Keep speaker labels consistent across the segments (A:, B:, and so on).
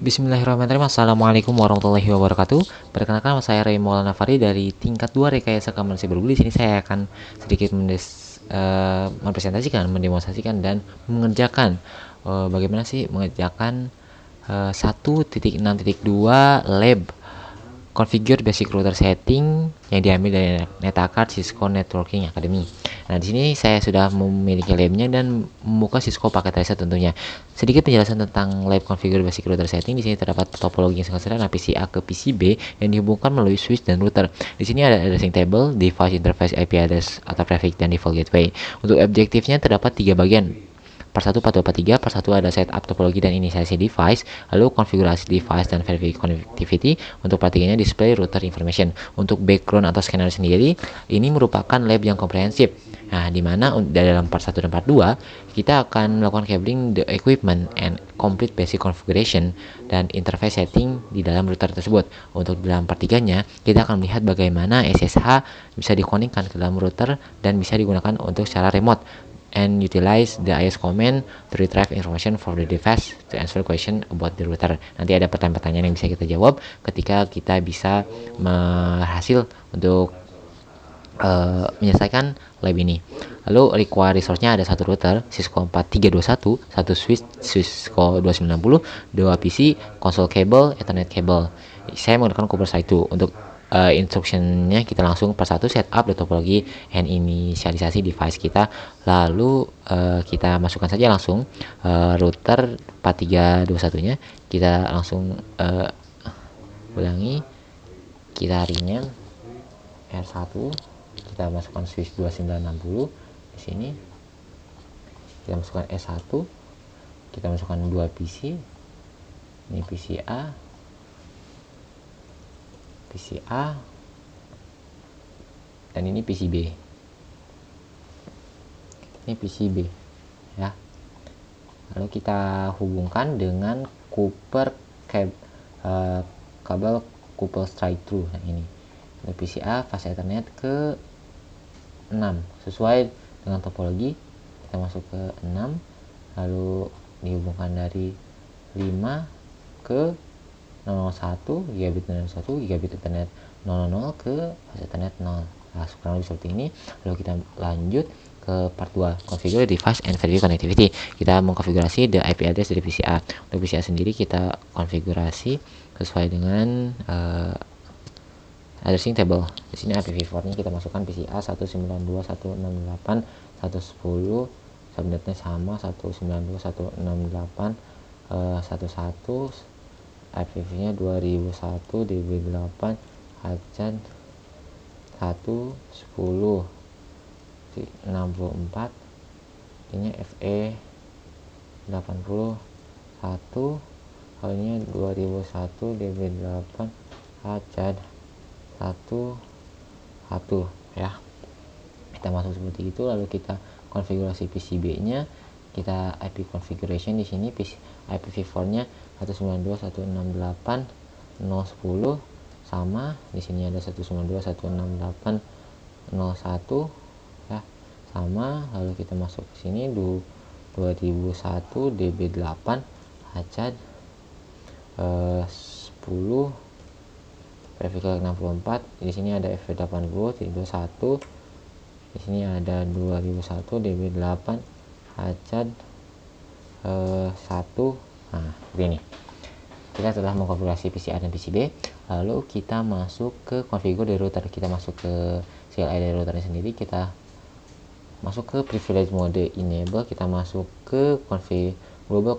A: Bismillahirrahmanirrahim. Assalamualaikum warahmatullahi wabarakatuh. Perkenalkan, saya Ray Maulana Fari dari tingkat 2 Rekayasa Keamanan Siberbully. Di sini saya akan sedikit mempresentasikan, mendemonstrasikan dan mengerjakan bagaimana sih mengerjakan 1.6.2 lab configure basic router setting yang diambil dari Netacard Cisco Networking Academy. Nah, di sini saya sudah memiliki labnya dan membuka Cisco paket tracer tentunya. Sedikit penjelasan tentang lab configure basic router setting. Di sini terdapat topologi yang sangat sederhana PCA ke PCB yang dihubungkan melalui switch dan router. Di sini ada addressing table, device interface, IP address atau traffic, dan default gateway. Untuk objektifnya terdapat 3 bagian. Part 1, part 2, part 3. Part 1 ada setup topologi dan inisiasi device, lalu konfigurasi device dan verify connectivity. Untuk part 3 nya display router information. Untuk background atau scanner sendiri, ini merupakan lab yang komprehensif. Nah, di mana dalam part 1 dan part 2 kita akan melakukan cabling the equipment and complete basic configuration dan interface setting di dalam router tersebut. Untuk dalam part 3 nya kita akan melihat bagaimana SSH bisa dikonekkan ke dalam router dan bisa digunakan untuk secara remote and utilize the IS command to retrieve information for the device to answer question about the router. Nanti ada pertanyaan-pertanyaan yang bisa kita jawab ketika kita bisa berhasil untuk menyelesaikan lab ini. Lalu require resource-nya ada satu router Cisco 4321, satu switch Cisco 2960, 2 PC, console cable, Ethernet cable. Saya menggunakan Cooper Site 2. Untuk instructionnya kita langsung per satu setup the topologi and inisialisasi device kita, lalu kita masukkan saja langsung router 4321 nya, kita langsung ulangi, kita rename R1, kita masukkan switch 2960 di sini, kita masukkan S1, kita masukkan 2 PC, ini PCA, dan ini PCB. Ini PCB ya. Lalu kita hubungkan dengan kabel Cooper straight through. Nah, ini PCA fast Ethernet ke 6 sesuai dengan topologi. Kita masuk ke 6, lalu dihubungkan dari 5 ke 001 gigabit Ethernet 1, gigabit Ethernet 000 ke fast Ethernet 0. Nah, kurang lebih seperti ini. Lalu kita lanjut ke part 2, configure device and verify connectivity. Kita mengkonfigurasi the IP address dari PCA. Untuk PCA sendiri kita konfigurasi sesuai dengan addressing table. Di sini IPv4-nya kita masukkan PCA 192.168.110, subnetnya sama 192.168.11, IPv-nya 2001 db8 hajan 110 64, ini FE 81, halnya 2001 db8 hajan 1 ya. Kita masuk seperti itu, lalu kita konfigurasi PCB-nya, kita IP configuration di sini IPv4-nya 192.168.010 sama, di sini ada 192.168.01 ya, sama. Lalu kita masuk ke sini 2001 db8 hajan 10 vertical 64. Di sini ada FE80 21, di sini ada 2001 db8 hajan 1. Nah, begini. Kita telah mengkonfigurasi PCA dan PCB, lalu kita masuk ke configure dari router. Kita masuk ke CLI dari routernya sendiri, kita masuk ke privilege mode enable, kita masuk ke global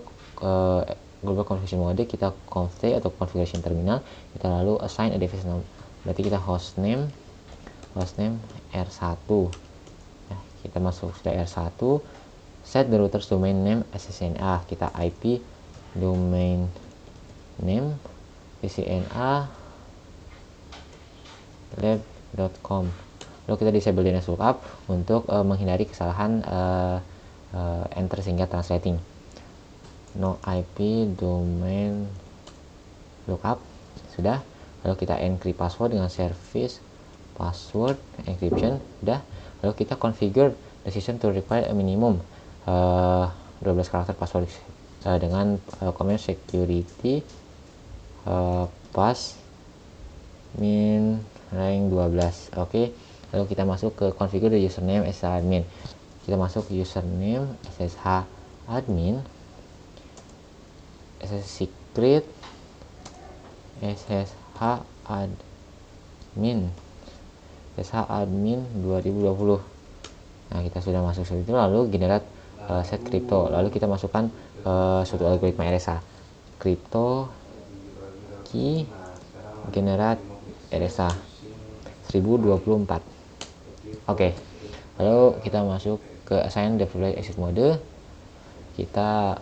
A: configuration mode, kita config atau configuration terminal, kita lalu assign a device name, berarti kita hostname R1 ya, kita masuk sudah R1, set the router's domain name SCNA, kita IP domain name SCNA lab.com. Lalu kita disable DNS lookup untuk menghindari kesalahan enter sehingga translating. No IP domain lookup sudah. Lalu kita encrypt password dengan service password encryption sudah. Lalu kita configure the system to require a minimum 12 karakter password dengan comment security pass min rank 12. Oke, lalu kita masuk ke configure the username SSH admin. Kita masuk ke username SSH admin, SSH secret, SSH admin, SSH admin 2020. Nah, kita sudah masuk seperti itu. Lalu generate set crypto. Lalu kita masukkan suatu algoritma RSA crypto key generate RSA 1024. Oke, lalu kita masuk ke assign default exit mode. Kita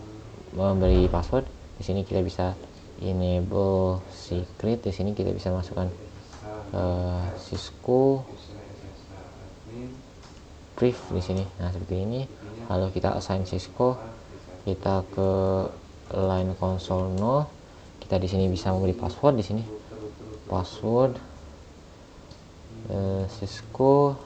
A: memberi password. Di sini kita bisa enable secret. Di sini kita bisa masukkan Cisco brief di sini. Nah, seperti ini. Lalu kita assign Cisco, kita ke line console no. Kita di sini bisa memberi password di sini. Password Cisco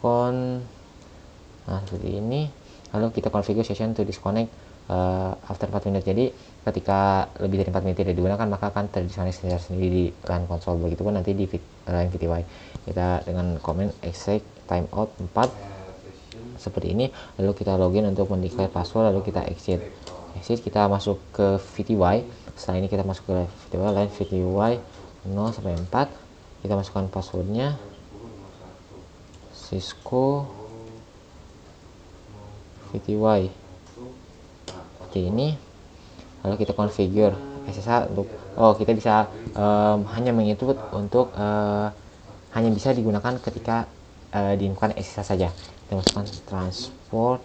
A: nah, seperti ini. Lalu kita configure session to disconnect after 4 menit. Jadi ketika lebih dari 4 menit tidak digunakan, maka akan terdisconnect secara sendiri di line console. Begitupun nanti di line VTY. Kita dengan comment exec timeout 4 seperti ini. Lalu kita login untuk mendeclare password. Lalu kita exit. Kita masuk ke VTY. Setelah ini kita masuk ke VTY, line VTY 0 sampai 4. Kita masukkan passwordnya Cisco VTY seperti ini. Lalu kita configure SSH untuk kita bisa hanya menginput untuk hanya bisa digunakan ketika diinputkan SSH saja. Kita masukkan transport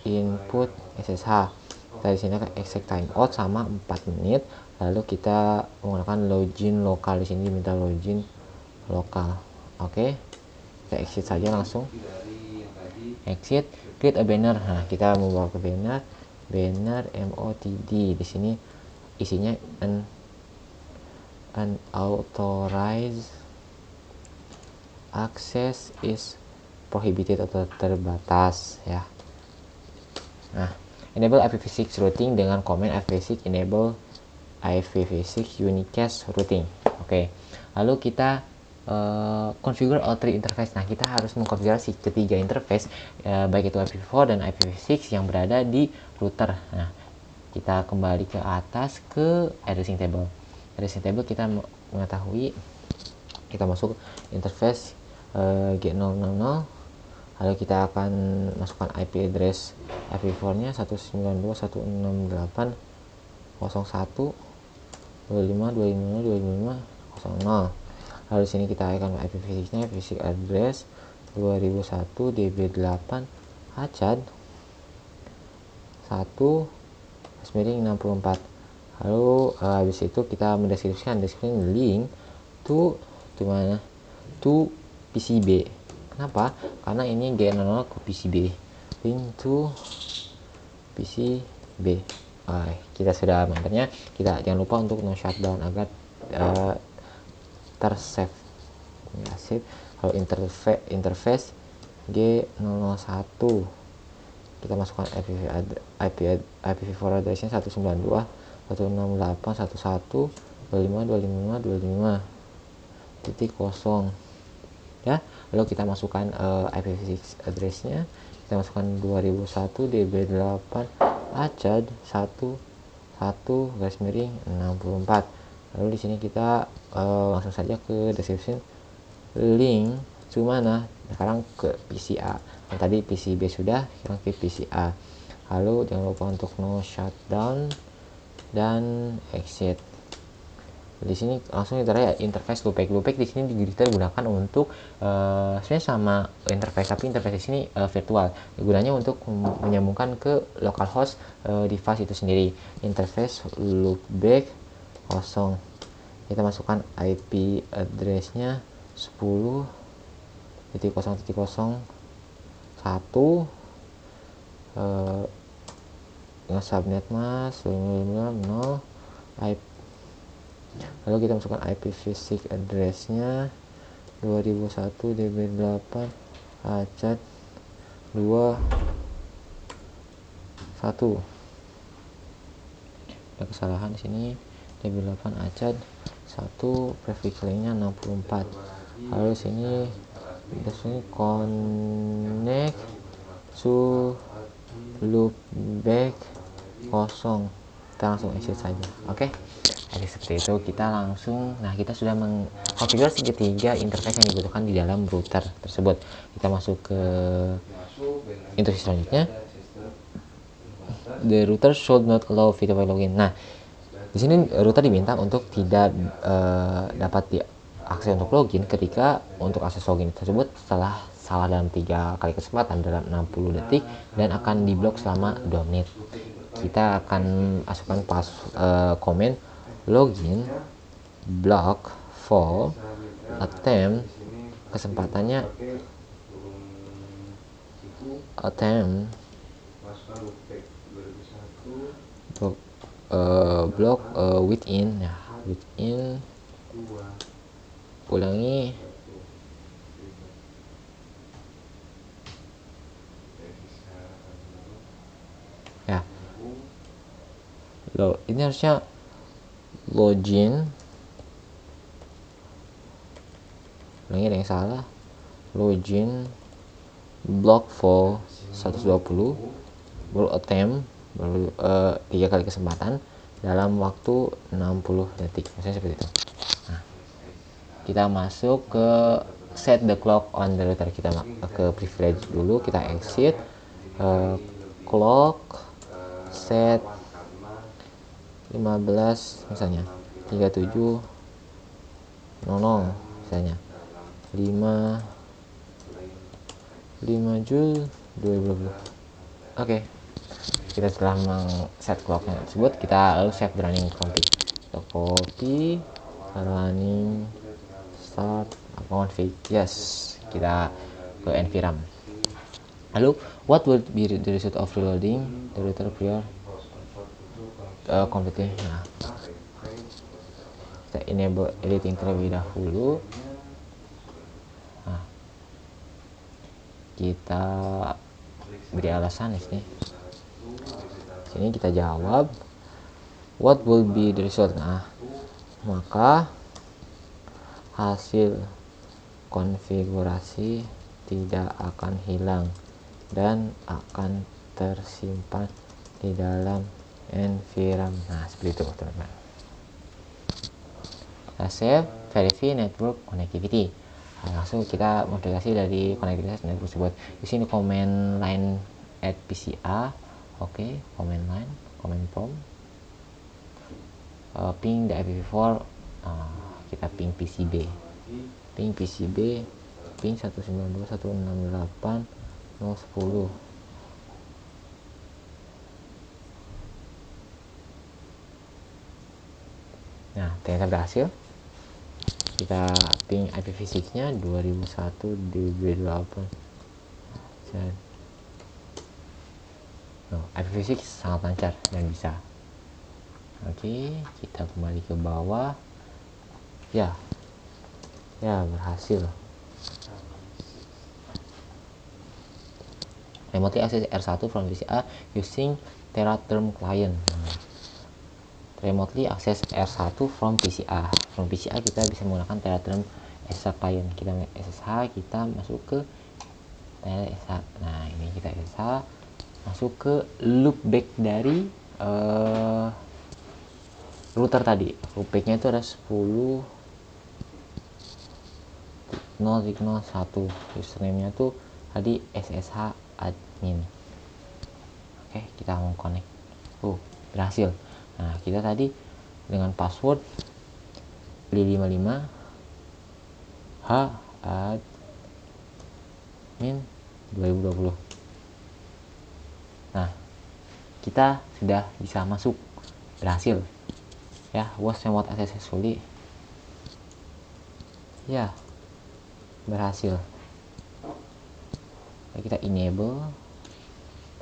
A: input SSH. Kita di sini exec timeout sama 4 menit. Lalu kita menggunakan login lokal. Di sini diminta login lokal. Oke, kita exit saja langsung. Exit, create a banner. Nah, kita membawa ke banner motd. Di sini isinya unauthorized access is prohibited atau terbatas ya. Nah, enable IPv6 routing dengan comment IPv6 enable IPv6 unicast routing. Oke. Lalu kita configure all three interface. Nah, kita harus mengkonfigurasi ketiga interface baik itu IPv4 dan IPv6 yang berada di router. Nah, kita kembali ke atas ke addressing table. Addressing table kita mengetahui kita masuk interface G000. Lalu kita akan masukkan IP address IPv4-nya 192.168.01.25.25.25.0. Lalu di sini kita akan IPv6-nya IPv6 address 2001 db8 acad 1/64. Lalu habis itu kita mendeskripsikan link to mana? To PCB. Kenapa? Karena ini G00 ke PCB. Link to PCB. Kita sudah membernya. Kita jangan lupa untuk no shutdown agar tersave. Ya, save. Kalau interface G01 kita masukkan IPv4 addressnya 192.168.1.25.25.25.0 ya. Lalu kita masukkan IPv6 addressnya, kita masukkan 2001 db8 acad 1/64. Lalu di sini kita langsung saja ke description link to mana? Sekarang ke PCA. Yang tadi PCB sudah, sekarang ke PCA. Lalu jangan lupa untuk no shutdown dan exit. Di sini langsung kita lihat interface loopback. Loopback di sini kita gunakan untuk sebenarnya sama interface, tapi interface di sini virtual. Gunanya untuk menyambungkan ke localhost device itu sendiri. Interface loopback 0. Kita masukkan IP addressnya 10.0.01 subnet mas 0. Lalu kita masukkan IPv6 addressnya 2001 db8 acad 2 1. Ada kesalahan di sini. DB8 acad 1, prefix lainnya 64. Lalu sini connect to loopback kosong. Kita langsung exit saja. Oke. Jadi seperti itu kita langsung. Nah, kita sudah mengkonfigurasi ketiga interface yang dibutuhkan di dalam router tersebut. Kita masuk ke interface selanjutnya. The router should not allow VPN login. Nah, di sini router diminta untuk tidak dapat diakses untuk login ketika untuk akses login tersebut setelah salah dalam 3 kali kesempatan dalam 60 detik dan akan diblok selama 2 menit. Kita akan masukkan komen login block for attempt, kesempatannya attempt block within ulangi ya. Ini harusnya login, ulangi ada yang salah. Login block for 120 baru attempt baru 3 kali kesempatan dalam waktu 60 detik, misalnya seperti itu. Nah, kita masuk ke set the clock on the router. Kita ke privilege dulu, kita exit, clock set 15 misalnya 37.00 misalnya 5 Jul 2020. Oke. Kita setelah men-set clocknya tersebut, kita lalu save the running config. Kita copy running start config. Yes, kita ke nvram. Lalu what would be the result of reloading the router prior completely? Nah, kita enable editing terlebih dahulu. Nah, kita beri alasan di sini. Sini kita jawab what will be the result. Nah, maka hasil konfigurasi tidak akan hilang dan akan tersimpan di dalam nvram. Nah, seperti itu teman-teman. Kita save, verify network connectivity. Nah, langsung kita modifikasi dari konektivitas network tersebut. Di sini command line add PCA. Oke, command line, command prompt, ping the IPv4, kita ping PCB, ping 192.168.0.10. Nah, ternyata berhasil. Kita ping IPv6 nya 2001 db8. IPv6 sangat lancar dan bisa. Oke, kita kembali ke bawah. Ya berhasil. Remotely access R1 from PCA using TeraTerm client. Remotely access R1 from PCA. From PCA kita bisa menggunakan TeraTerm SSH client. Kita SSH, kita masuk ke SSH. Nah, ini kita SSH, masuk ke loopback dari router tadi. Loopbacknya itu ada 10.0.1. Username-nya tuh tadi SSH admin. Oke, kita mau connect. Berhasil. Nah, kita tadi dengan password 55 h admin 2020. Nah, kita sudah bisa masuk, berhasil ya. Was remote access successfully, ya berhasil. Kita enable.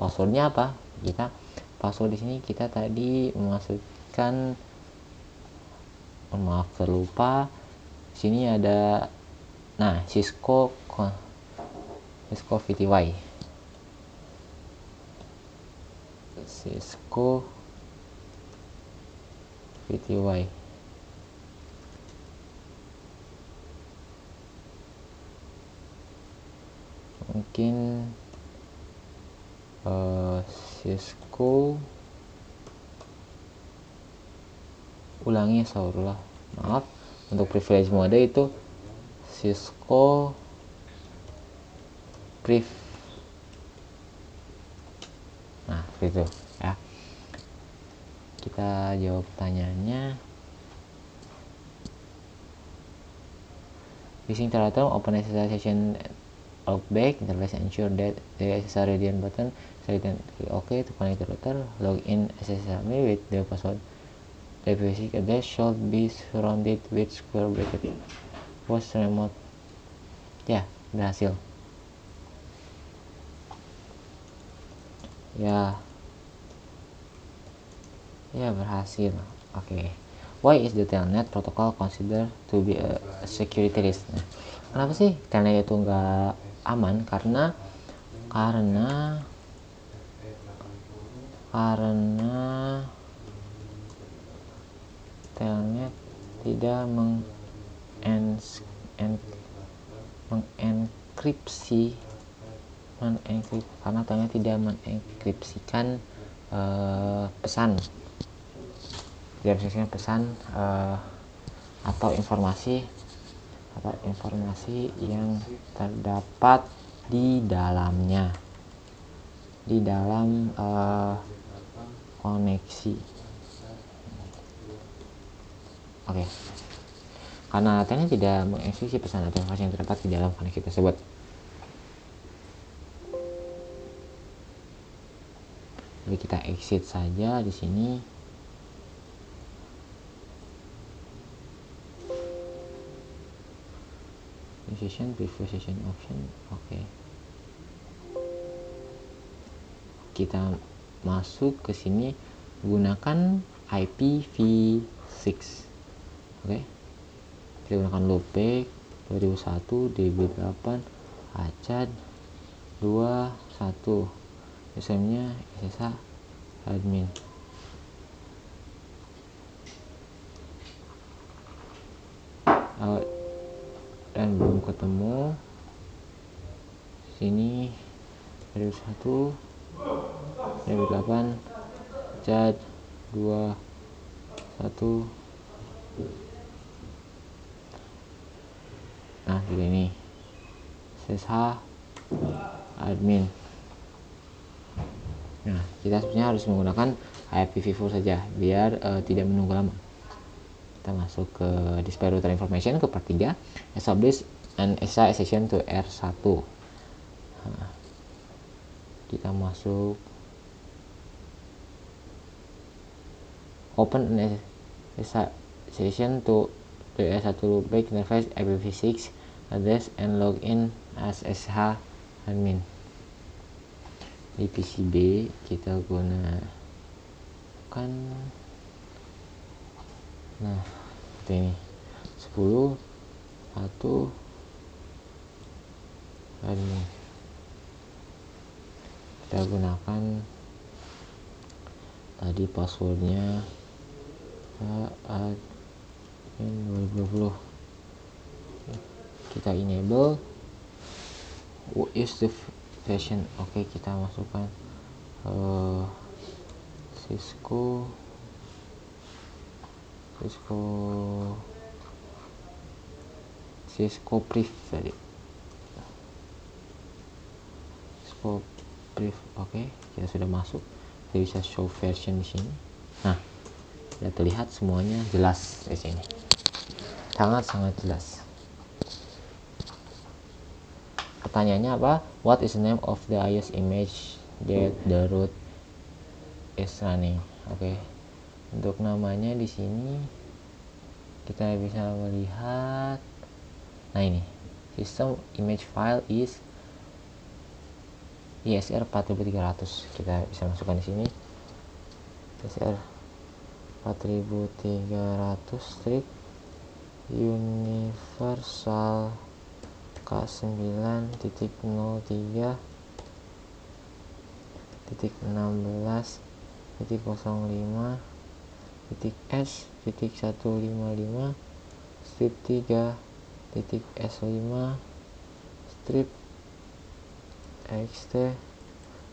A: Passwordnya apa? Kita password di sini kita tadi memasukkan, maaf terlupa. Sini ada, nah, Cisco VTY. Cisco VTY. Mungkin Cisco, ulangi saurlah, maaf. Untuk privilege mode itu Cisco Priv. Nah, gitu ya. Kita jawab pertanyaannya. Using Terraform, open SSH session loopback interface, ensure that the SSH readient button is click OK to connect the router. Log in SSH with the password. The basic address should be surrounded with square bracket. Post remote. Ya, berhasil. Ya, berhasil. Oke. Why is the Telnet protocol considered to be a security risk? Nah, kenapa sih Telnet itu nggak aman? Karena Telnet tidak karena Telnet tidak mengenkripsikan pesan atau informasi yang terdapat di dalamnya, di dalam koneksi. Oke. Karena Telnet tidak mengeksekusi pesan atau informasi yang terdapat di dalam koneksi tersebut. Jadi kita exit saja di sini. Session, preview session option. Oke. Kita masuk ke sini gunakan IPv6. Oke. Kita gunakan loopback 2001 DB8 acad 21. Username-nya SSH admin. Dan belum ketemu. Sini 2001 DB8 acad 21. Nah, ini SSH admin. Nah, kita sebenarnya harus menggunakan IPv4 saja biar tidak menunggu lama. Kita masuk ke display router information ke part 3, establish an SSH session to R1. Nah, kita masuk open an SSH session to the R1 loopback interface IPv6 address and login as SSH admin. Di PCB kita gunakan, nah seperti ini 10 1 admin. Kita gunakan tadi passwordnya admin 2020. Kita enable use the version. Oke, kita masukkan Cisco Priv tadi. Cisco Priv. Oke, kita sudah masuk. Kita bisa show version di sini. Nah, sudah terlihat semuanya jelas di sini. Sangat jelas. Pertanyaannya apa? What is the name of the IOS image that the root is running? Oke. Untuk namanya di sini kita bisa melihat. Nah, ini system image file is ISR 4300. Kita bisa masukkan di sini. ISR 4300 strip universal K9.03.16 .05 .s .155 strip 3 .s5 strip xt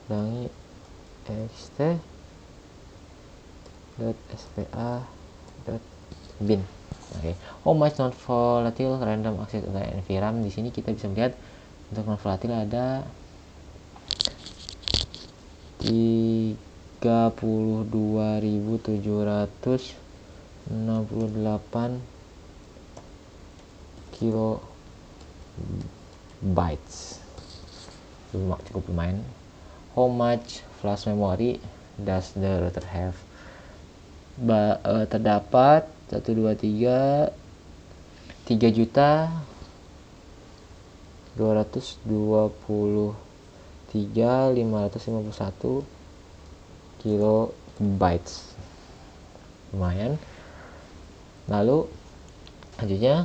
A: ulangi xt .spa .bin. Oke. How much non volatile random access to NVRAM? Di sini kita bisa melihat untuk non volatile ada 32.768 kilobytes, cukup lumayan. How much flash memory does the router have? Terdapat 3.233.551 kilobytes, lumayan. Lalu selanjutnya,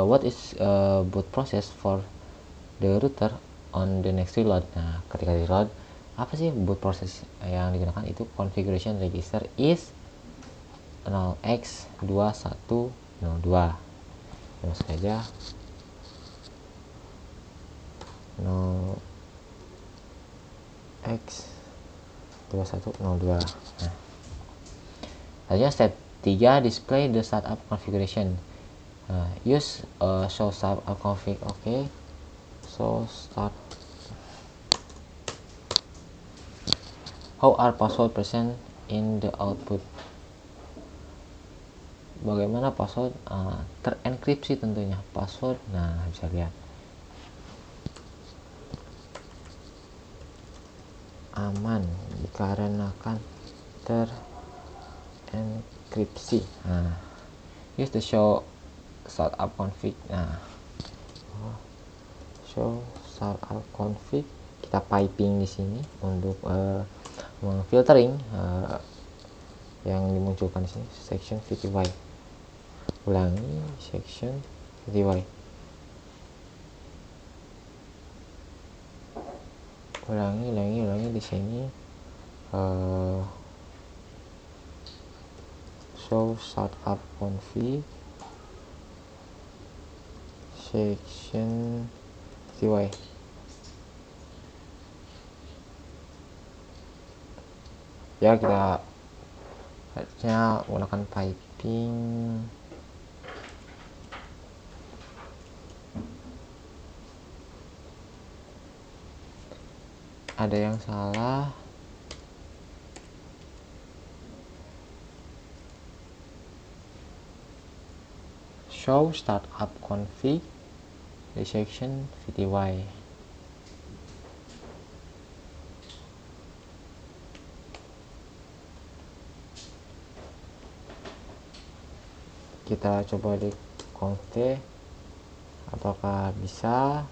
A: what is boot process for the router on the next reload? Nah, ketika reload, apa sih boot process yang digunakan? Itu configuration register is 0x2102. Masuk saja 0x2102. Nah, selanjutnya step 3, display the startup configuration. Use show startup config. Oke. So start. How are password present in the output? Bagaimana password terenkripsi tentunya password. Nah, bisa lihat aman dikarenakan terenkripsi. Nah, use the show startup config. Nah, show startup config, kita piping di sini untuk filtering yang dimunculkan di sini, section VTY. Ulangi section VTY. Ulangi di sini show startup config section VTY. Ya, kita harusnya menggunakan piping. Ada yang salah. Show startup config di section VTY. Kita coba di conte apakah bisa.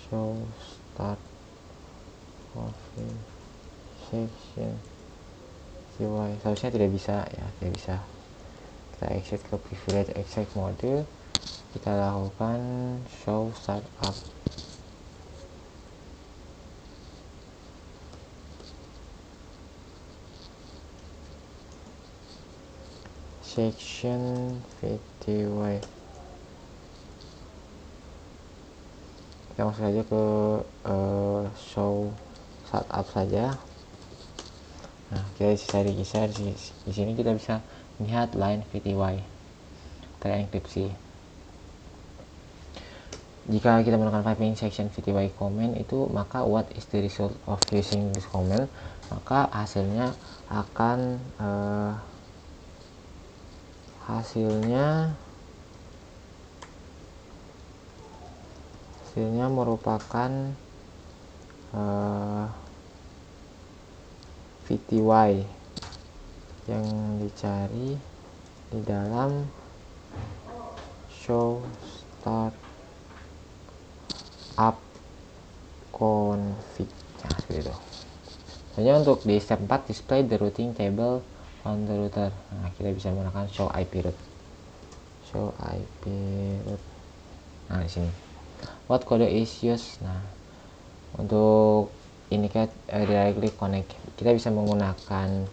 A: Show start config section VTY. Seharusnya tidak bisa ya, tidak bisa. Kita exit ke privilege exec mode, kita lakukan show startup section VTY. Kita masuk saja ke show startup saja. Nah, kita bisa register di sini, kita bisa lihat line VTY terenkripsi. Jika kita menggunakan piping section VTY command itu, maka what is the result of using this command? Maka hasilnya akan hasilnya merupakan VTY yang dicari di dalam show start up config. Nah, seperti itu. Hanya untuk di step 4, display the routing table on the router. Nah, kita bisa menggunakan show IP route. Show IP route. Nah, di sini. What code is used? Nah, untuk indicate directly connect. Kita bisa menggunakan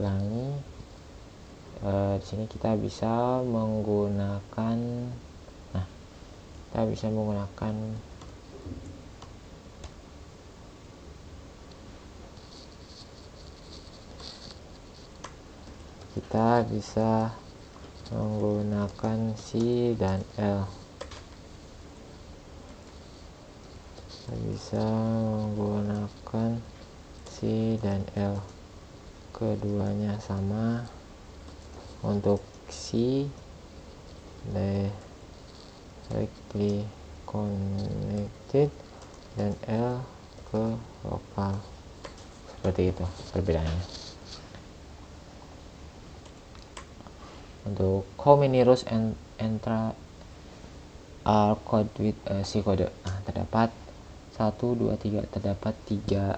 A: ulangi. Di sini kita bisa menggunakan, kita bisa menggunakan C dan L. Kita bisa menggunakan C dan L, keduanya sama. Untuk C directly connected dan L ke lokal. Seperti itu perbedaannya. Untuk how many rows and entra are code with C code. Terdapat 1, 2, 3, terdapat 3.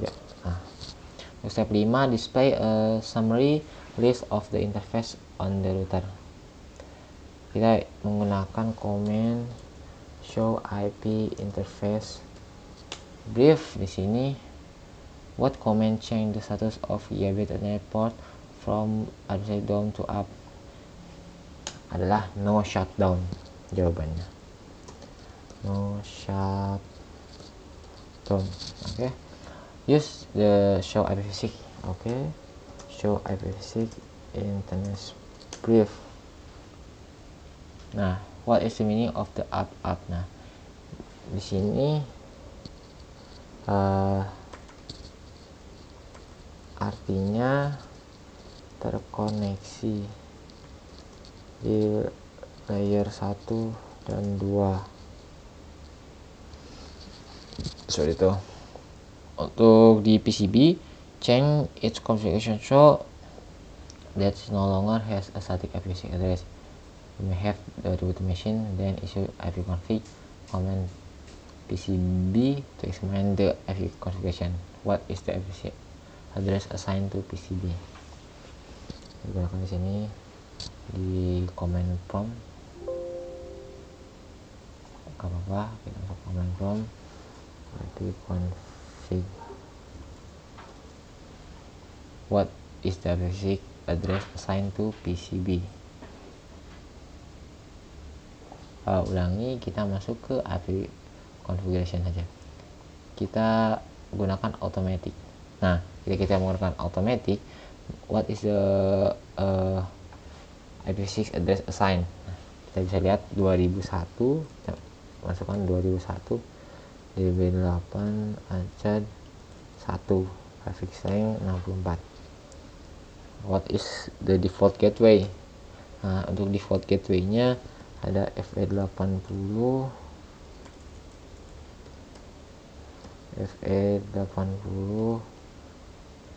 A: Ya. Untuk step 5, display a summary list of the interface on the router. Kita menggunakan command show IP interface brief. Di sini what command change the status of YB Ethernet port from upside down to up? Adalah no shutdown. Jawabannya no shutdown. Oke. Use the show IPv6. Oke. Show IPv6 internet brief. Nah, what is the meaning of the up? Nah, di sini artinya terkoneksi di layer 1 dan 2. Seperti itu. Untuk di PCB, change its configuration so that it no longer has a static IPv6 address. You may have the root machine, then issue ipconfig command PCB to examine the IP configuration. What is the IPv6 address assigned to PCB? Digunakan di sini di command prompt. Gak apa-apa, kita masuk command prompt ipconfig. What is the IPv6 address assigned to PCB? Ulangi, kita masuk ke IP configuration saja. Kita gunakan automatic. Nah, ketika kita menggunakan automatic, what is the IPv6 address assigned? Nah, kita bisa lihat 2001, kita masukkan 2001 DB8 acad 1 prefix string 64. What is the default gateway? Nah, untuk default gateway-nya ada FE80, FE80,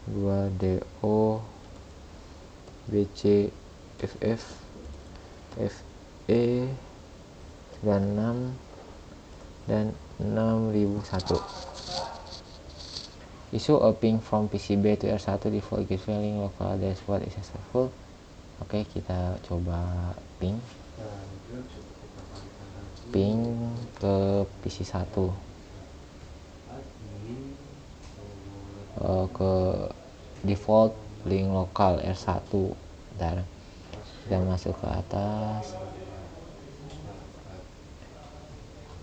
A: 2DO, BCFF, FE96 dan 6001. Issue a ping from PCB to R1 default gateway link local address. What is successful? Oke, kita coba ping ke PC1 ke default link lokal R1. Bentar, kita masuk ke atas,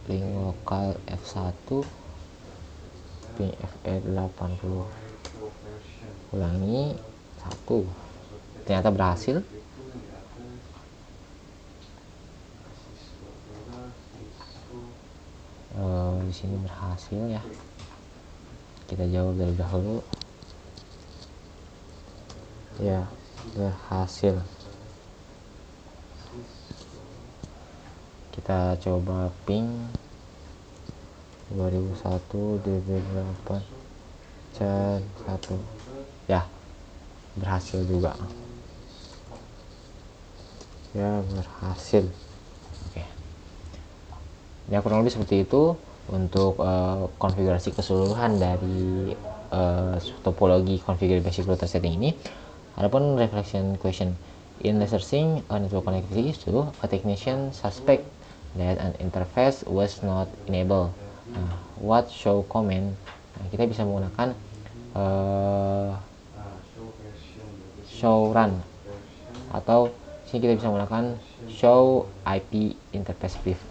A: link lokal F1 ping FE80. Ulangi 1. Ternyata berhasil. Di sini berhasil ya. Kita jawab terlebih dahulu. Ya, berhasil. Kita coba ping 2001 DB8 chat 1. Ya, berhasil juga. Ya, berhasil. Oke. Ya, kurang lebih seperti itu untuk konfigurasi keseluruhan dari topologi configure basic router setting ini. Adapun reflection question, in researching a network connectivity issue, a technician suspect that an interface was not enabled. What show comment? Kita bisa menggunakan show run, atau sini kita bisa menggunakan show IP interface brief.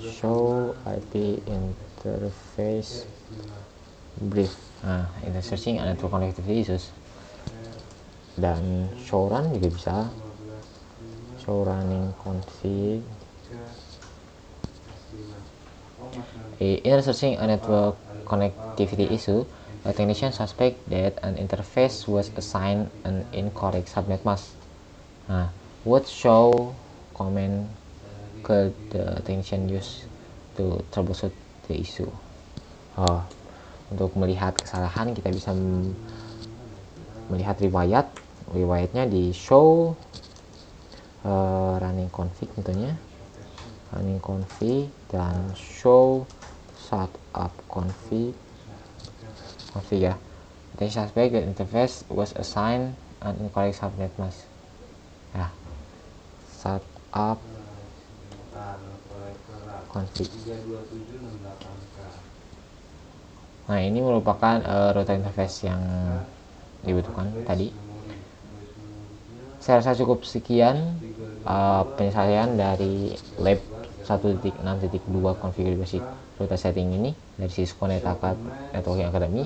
A: Show IP interface brief. In the searching and network connectivity issues. Dan show run juga bisa, show running config. In searching a network connectivity issue, a technician suspect that an interface was assigned an incorrect subnet mask. Would show comment could the technician use to troubleshoot the issue? Untuk melihat kesalahan kita bisa melihat riwayatnya di show running config, tentunya running config, dan show startup config ya. The suspect that interface was assigned an incorrect subnet mask. Startup config. Ini merupakan router interface yang dibutuhkan tadi. Saya rasa cukup sekian penyelesaian dari lab 1.6.2 konfigurasi router setting ini dari Cisco NetAcad Networking Academy.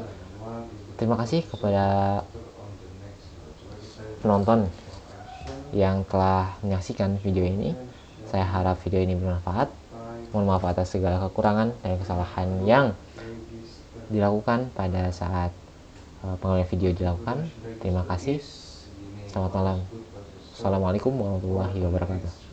A: Terima kasih kepada penonton yang telah menyaksikan video ini. Saya harap video ini bermanfaat. Mohon maaf atas segala kekurangan dan kesalahan yang dilakukan pada saat pengambilan video dilakukan. Terima kasih. Selamat malam. Assalamualaikum warahmatullahi wabarakatuh.